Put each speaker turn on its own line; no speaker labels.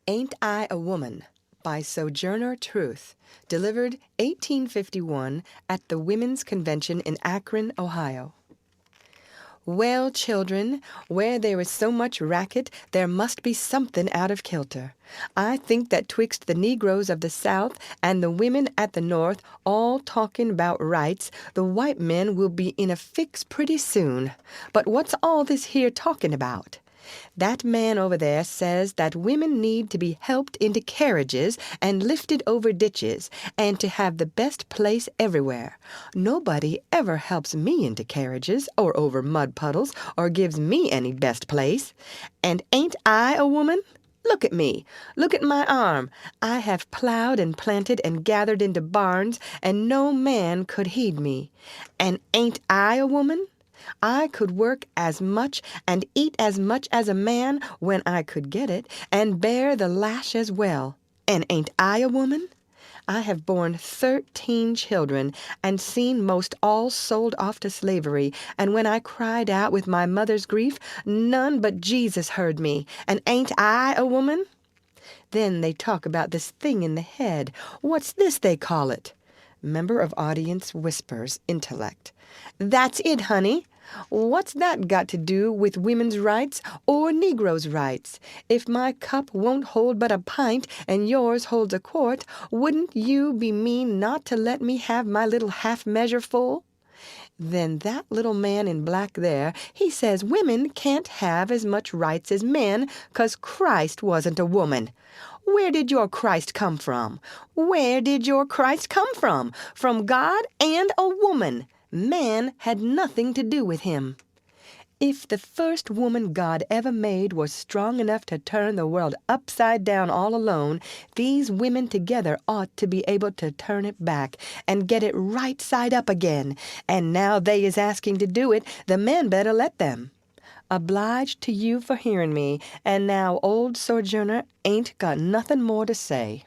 Ain't I a Woman by Sojourner Truth, delivered 1851 at the Women's Convention in Akron, Ohio. Well, children, where there is so much racket, there must be something out of kilter. I think that twixt the negroes of the South and the women at the North all talking about rights, the white men will be in a fix pretty soon. But what's all this here talking about? That man over there says that women need to be helped into carriages and lifted over ditches, and to have the best place everywhere. Nobody ever helps me into carriages or over mud puddles or gives me any best place. And ain't I a woman? Look at me. Look at my arm. I have plowed and planted and gathered into barns, and no man could heed me. And ain't I a woman? I could work as much and eat as much as a man when I could get it, and bear the lash as well. And ain't I a woman? I have borne 13 children, and seen most all sold off to slavery, and when I cried out with my mother's grief, none but Jesus heard me. And ain't I a woman? Then they talk about this thing in the head. What's this they call it? Member of audience whispers, intellect. That's it, honey. What's that got to do with women's rights or Negroes' rights? If my cup won't hold but a pint and yours holds a quart, wouldn't you be mean not to let me have my little half measure full? Then that little man in black there, he says women can't have as much rights as men 'cause Christ wasn't a woman. Where did your Christ come from? Where did your Christ come from? From God and a woman. Man had nothing to do with him. If the first woman God ever made was strong enough to turn the world upside down all alone, these women together ought to be able to turn it back and get it right side up again. And now they is asking to do it, the men better let them. Obliged to you for hearing me, and now old Sojourner ain't got nothing more to say.